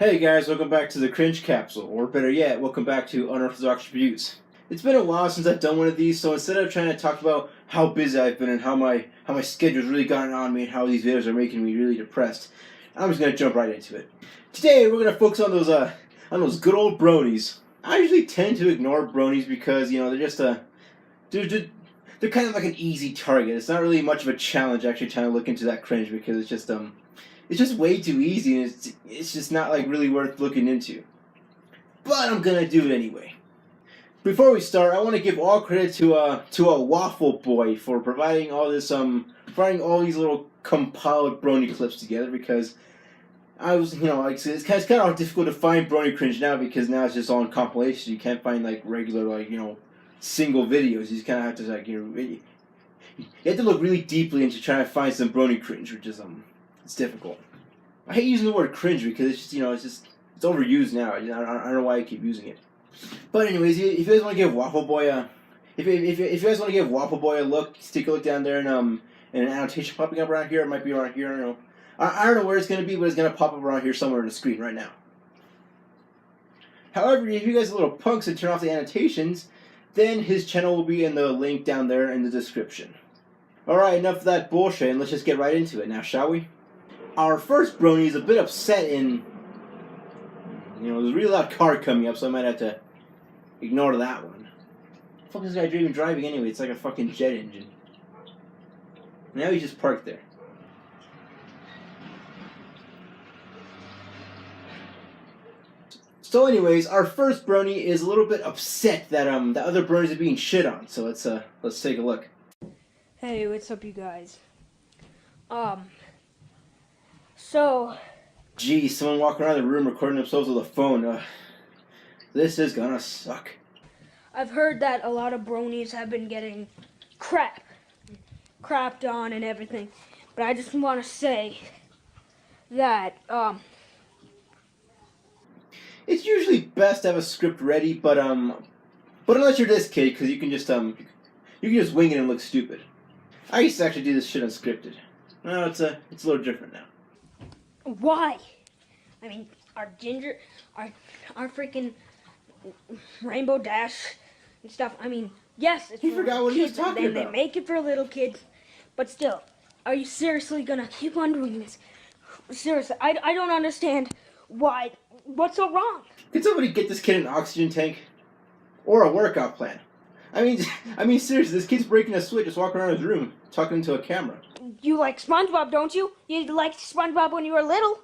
Hey guys, welcome back to the Cringe Capsule, or better yet, welcome back to Unorthodox Reviews. It's been a while since I've done one of these, so instead of trying to talk about how busy I've been and how my schedule's really gotten on me and how these videos are making me really depressed, I'm just gonna jump right into it. Today we're gonna focus on those good old bronies. I usually tend to ignore bronies because they're just they're kind of like an easy target. It's not really much of a challenge actually trying to look into that cringe because it's just way too easy, and it's just not like really worth looking into. But I'm gonna do it anyway. Before we start, I want to give all credit to a Waffle Boy for providing all these little compiled Brony clips together, because I was it's kind of difficult to find Brony Cringe now because now it's just all in compilations. You can't find like regular single videos. You just kind of have to you have to look really deeply into trying to find some Brony Cringe, which is it's difficult. I hate using the word cringe because it's just it's overused now. I don't know why I keep using it. But anyways, if you guys want to give Waffle Boy if you guys want to give Waffle Boy a look, take a look down there and an annotation popping up around here. It might be around here. I don't know. I don't know where it's gonna be, but it's gonna pop up around here somewhere on the screen right now. However, if you guys are little punks and turn off the annotations, then his channel will be in the link down there in the description. Alright, enough of that bullshit, and let's just get right into it now, shall we? Our first brony is a bit upset in... there's a really loud car coming up, so I might have to ignore that one. The fuck is this guy even driving anyway? It's like a fucking jet engine. Now he's just parked there. So anyways, our first brony is a little bit upset that the other bronies are being shit on, so let's take a look. Hey, what's up, you guys? So... Geez, someone walking around the room recording themselves with a phone. This is gonna suck. I've heard that a lot of bronies have been getting crapped on and everything. But I just want to say that, It's usually best to have a script ready, but unless you're this kid, because you can just wing it and look stupid. I used to actually do this shit unscripted. No, it's a little different now. why? I mean, our freaking Rainbow Dash and stuff, I mean, yes, it's He for forgot what he was kids, talking and about. they make it for little kids, but still, are you seriously gonna keep on doing this? Seriously, I don't understand why. What's so wrong? Could somebody get this kid an oxygen tank? Or a workout plan? I mean, seriously, this kid's breaking a sweat just walking around his room, talking into a camera. You like SpongeBob, don't you? You liked SpongeBob when you were little.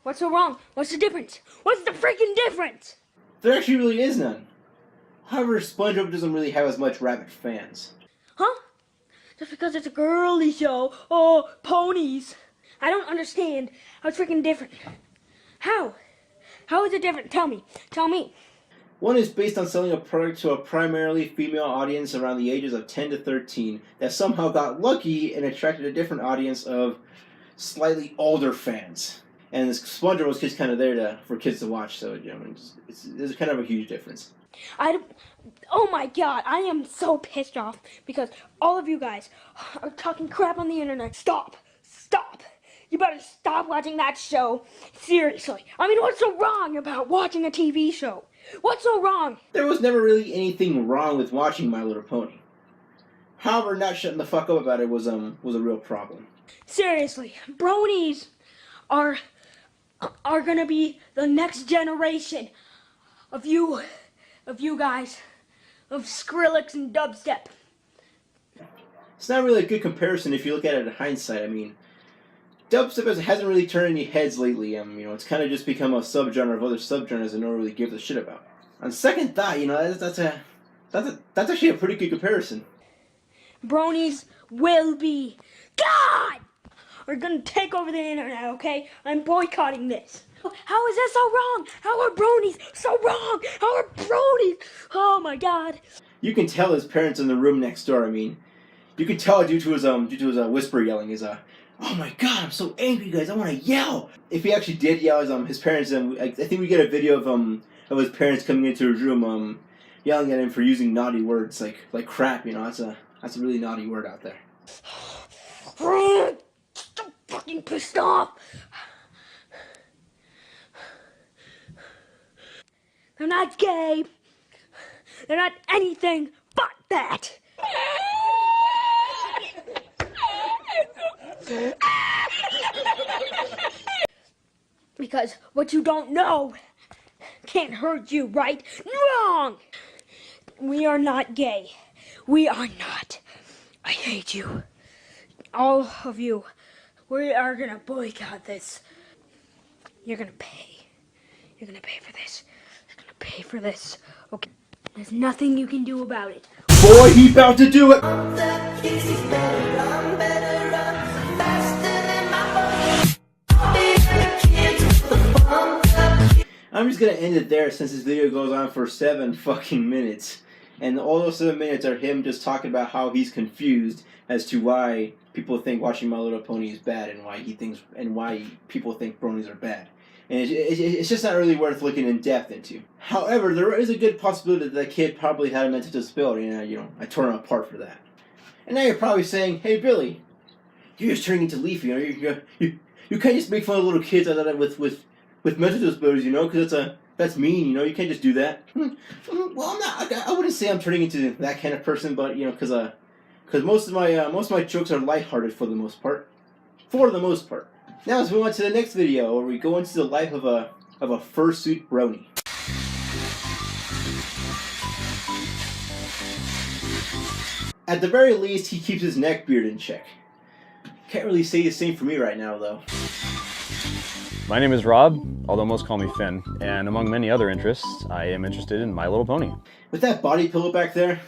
What's so wrong? What's the difference? What's the freaking difference? There actually really is none. However, SpongeBob doesn't really have as much rabid fans. Huh? Just because it's a girly show? Oh, ponies. I don't understand how it's freaking different. How? How is it different? Tell me. Tell me. One is based on selling a product to a primarily female audience around the ages of 10 to 13 that somehow got lucky and attracted a different audience of slightly older fans. And this SpongeBob was just kind of there for kids to watch, so there's kind of a huge difference. Oh my god, I am so pissed off because all of you guys are talking crap on the internet. Stop. Stop. You better stop watching that show. Seriously. I mean, what's so wrong about watching a TV show? What's so wrong? There was never really anything wrong with watching My Little Pony. However, not shutting the fuck up about it was a real problem. Seriously, bronies are gonna be the next generation of you guys, of Skrillex and dubstep. It's not really a good comparison if you look at it in hindsight. I mean, dubstep hasn't really turned any heads lately. It's kind of just become a subgenre of other subgenres that no one really gives a shit about. On second thought, that's actually a pretty good comparison. Bronies will be God. We're gonna take over the internet, okay? I'm boycotting this. How is that so wrong? How are bronies so wrong? How are bronies? Oh my god. You can tell his parents in the room next door. I mean, you can tell due to his whisper yelling. Oh my god, I'm so angry, guys! I want to yell. If he actually did yell, his parents, I think we get a video of his parents coming into his room, yelling at him for using naughty words like crap. That's a really naughty word out there. So fucking pissed off. They're not gay. They're not anything but that. Because what you don't know can't hurt you, right? Wrong! We are not gay. We are not. I hate you. All of you. We are gonna boycott this. You're gonna pay. You're gonna pay for this. You're gonna pay for this. Okay. There's nothing you can do about it. Boy, he about to do it! I'm just gonna end it there since this video goes on for 7 fucking minutes. And all those 7 minutes are him just talking about how he's confused as to why people think watching My Little Pony is bad and why people think bronies are bad. And it's just not really worth looking in depth into. However, there is a good possibility that that kid probably had a mental disability, and I tore him apart for that. And now you're probably saying, "Hey Billy, you're just turning into Leafy. You can't just make fun of little kids like that with mental disabilities, because that's mean. You can't just do that." Well, I'm not. I wouldn't say I'm turning into that kind of person, but because most of my jokes are lighthearted for the most part. Now let's move on to the next video, where we go into the life of a fursuit brony. At the very least, he keeps his neck beard in check. Can't really say the same for me right now, though. My name is Rob, although most call me Finn, and among many other interests, I am interested in My Little Pony. With that body pillow back there,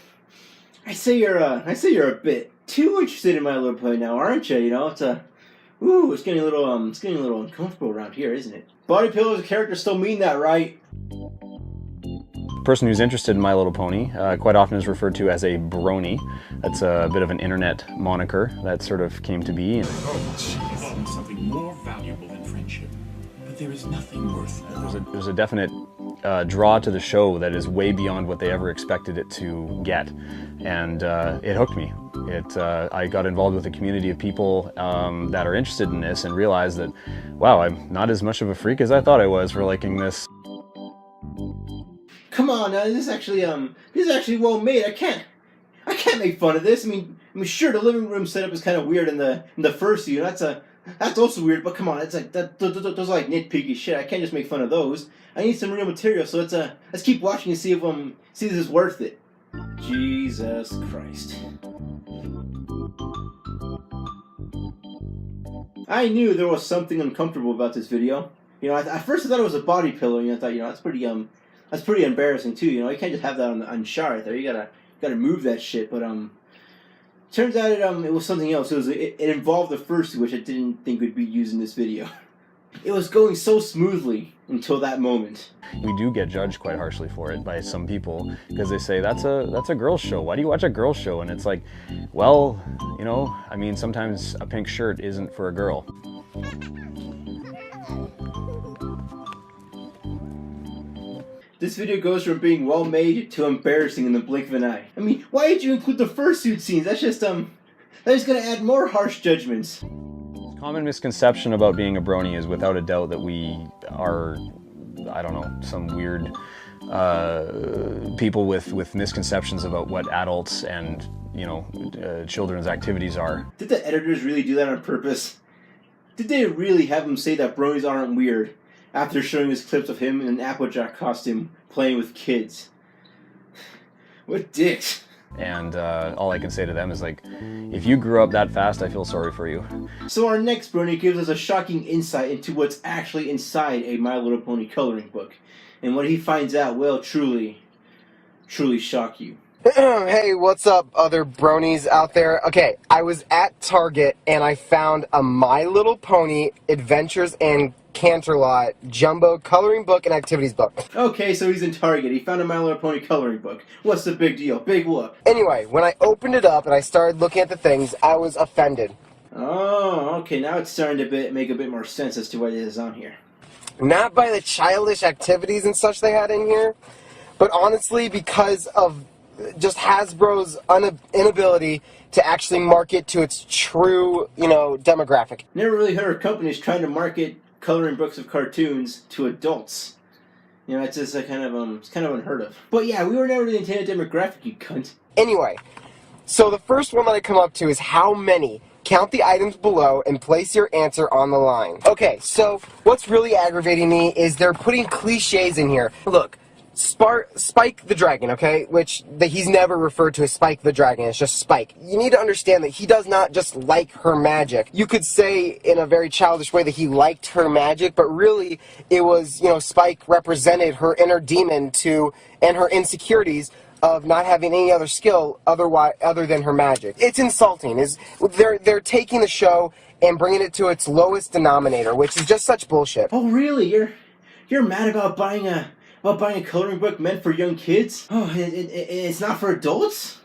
I say you're a bit too interested in My Little Pony now, aren't you? It's getting a little uncomfortable around here, isn't it? Body pillow as a character still mean that, right? The person who's interested in My Little Pony quite often is referred to as a brony. That's a bit of an internet moniker that sort of came to be. Oh, jeez. Something more valuable than friendship. But there is nothing worth more. There's a definite draw to the show that is way beyond what they ever expected it to get. And it hooked me. I got involved with a community of people that are interested in this and realized that, wow, I'm not as much of a freak as I thought I was for liking this. Come on, now, this is actually well made. I can't make fun of this. I mean, sure, the living room setup is kind of weird in the first season. That's also weird. But come on, it's like those are like nitpicky shit. I can't just make fun of those. I need some real material. So let's keep watching and see if this is worth it. Jesus Christ. I knew there was something uncomfortable about this video. At first I thought it was a body pillow. I thought, that's pretty embarrassing too. You can't just have that on shot right there. You gotta move that shit. But turns out it was something else. It involved the fursuit, which I didn't think would be used in this video. It was going so smoothly until that moment. We do get judged quite harshly for it by some people because they say that's a girl's show. Why do you watch a girl's show? And it's like, well, sometimes a pink shirt isn't for a girl. This video goes from being well made to embarrassing in the blink of an eye. I mean, why did you include the fursuit scenes? That's just gonna add more harsh judgments. Common misconception about being a brony is without a doubt that we are, I don't know, some weird people with misconceptions about what adults and children's activities are. Did the editors really do that on purpose? Did they really have him say that bronies aren't weird after showing us clips of him in an Applejack costume playing with kids? What dicks. And all I can say to them is, like, if you grew up that fast, I feel sorry for you. So our next brony gives us a shocking insight into what's actually inside a My Little Pony coloring book. And what he finds out will truly shock you. Hey, what's up, other bronies out there? Okay, I was at Target and I found a My Little Pony Adventures in Canterlot jumbo coloring book and activities book. Okay, so he's in Target. He found a My Little Pony coloring book. What's the big deal? Big whoop. Anyway, when I opened it up and I started looking at the things, I was offended. Oh, okay, now it's starting to make a bit more sense as to what it is on here. Not by the childish activities and such they had in here, but honestly because of just Hasbro's inability to actually market to its true, demographic. Never really heard of companies trying to market coloring books of cartoons to adults. You know, it's just a it's kind of unheard of. But yeah, we were never the intended demographic, you cunt. Anyway, so the first one that I come up to is how many. Count the items below and place your answer on the line. Okay, so what's really aggravating me is they're putting cliches in here. Look, Spike the Dragon, okay? Which he's never referred to as Spike the Dragon, it's just Spike. You need to understand that he does not just like her magic. You could say in a very childish way that he liked her magic, but really it was, you know, Spike represented her inner demon and her insecurities of not having any other skill other than her magic. It's insulting. They're taking the show and bringing it to its lowest denominator, which is just such bullshit. Oh really? You're mad about buying a coloring book meant for young kids? Oh, it's not for adults?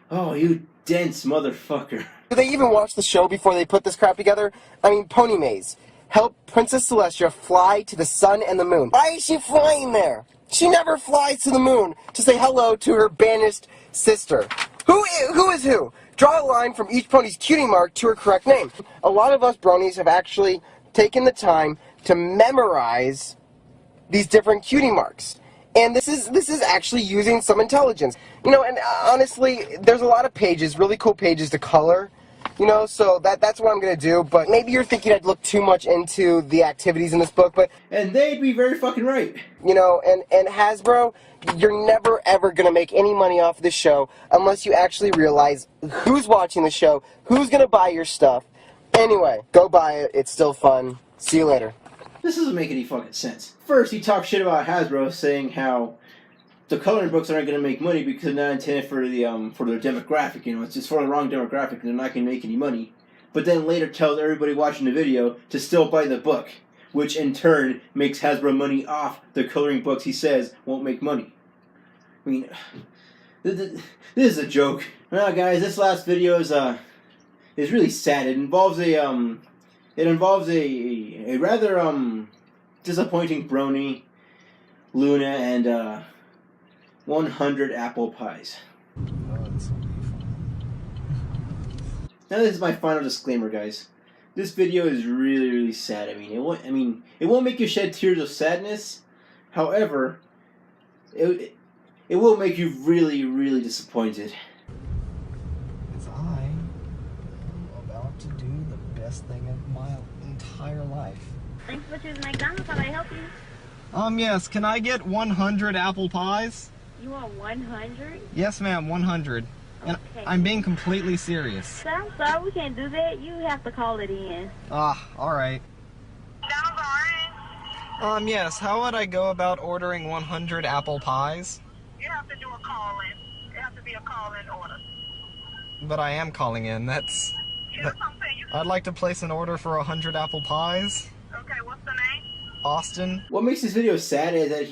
Oh, you dense motherfucker. Do they even watch the show before they put this crap together? I mean, Pony Maze. Help Princess Celestia fly to the sun and the moon. Why is she flying there? She never flies to the moon to say hello to her banished sister. Who is who? Draw a line from each pony's cutie mark to her correct name. A lot of us bronies have actually taken the time to memorize these different cutie marks. And this is actually using some intelligence. You know, and honestly, there's a lot of pages, really cool pages to color. You know, so that's what I'm going to do, but maybe you're thinking I'd look too much into the activities in this book, but... And they'd be very fucking right. You know, and Hasbro, you're never ever going to make any money off of this show unless you actually realize who's watching the show, who's going to buy your stuff. Anyway, go buy it, it's still fun. See you later. This doesn't make any fucking sense. First, he talks shit about Hasbro, saying how the coloring books aren't going to make money because they're not intended for their demographic. You know, it's just for the wrong demographic, and they're not going to make any money. But then later tells everybody watching the video to still buy the book, which in turn makes Hasbro money off the coloring books he says won't make money. I mean, this is a joke. Well, guys, this last video is really sad. It involves a rather disappointing Brony, Luna, and 100 apple pies. Now this is my final disclaimer, guys. This video is really, really sad. I mean, it won't make you shed tears of sadness. However, it will make you really, really disappointed. As I am about to do the best thing of my entire life. Thanks for choosing McDonald's. How may I help you? Yes, can I get 100 apple pies? You want 100? Yes, ma'am, 100. And Okay. I'm being completely serious. Sir, I'm sorry, we can't do that. You have to call it in. Alright. Yes, how would I go about ordering 100 apple pies? You have to do a call-in. It has to be a call-in order. But I am calling in, that's... Here's something you I'd like to place an order for 100 apple pies. Okay, what's the name? Austin. What makes this video sad is that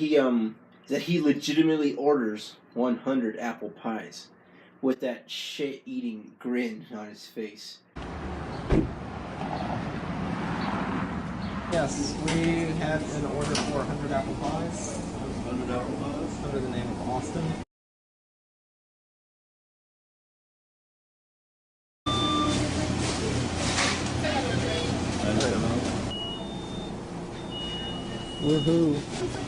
he legitimately orders 100 apple pies with that shit-eating grin on his face. Yes, we have an order for 100 apple pies. 100 apple pies? Under the name of Austin. Woohoo!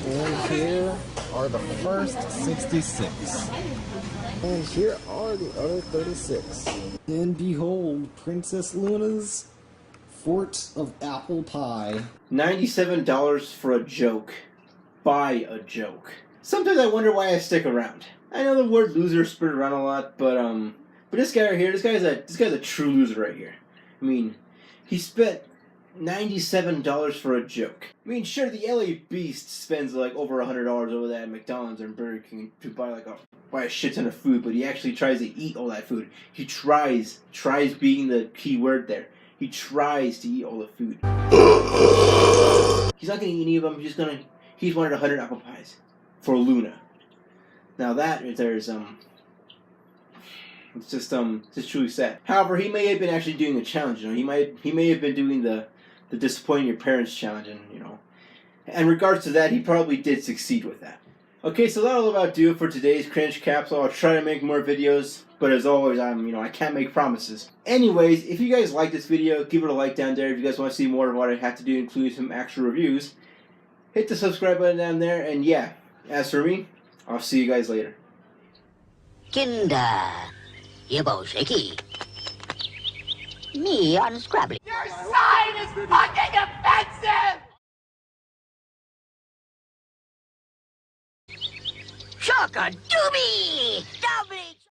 And here are the first 66. And here are the other 36. And behold, Princess Luna's Fort of Apple Pie. $97 for a joke. Buy a joke. Sometimes I wonder why I stick around. I know the word loser is spread around a lot, but this guy right here, this guy's a true loser right here. I mean, he spent $97 for a joke. I mean, sure, the LA Beast spends like over $100 over that at McDonald's or Burger King to buy a shit ton of food, but he actually tries to eat all that food. He tries being the key word there. He tries to eat all the food. He's not gonna eat any of them. He's wanted 100 apple pies for Luna. Now that right there is it's just truly sad. However, he may have been actually doing a challenge. You know, he may have been doing the disappointing your parents challenge, and you know, in regards to that, he probably did succeed with that. Okay, so that'll about do it for today's Cringe Capsule. I'll try to make more videos, but as always, I can't make promises. Anyways, if you guys like this video, give it a like down there. If you guys want to see more of what I have to do, including some actual reviews. hit the subscribe button down there. And yeah, as for me, I'll see you guys later. 真的也不shaky. Me unscrabbly. Your sign is fucking offensive! Shaka doobie! Doubly!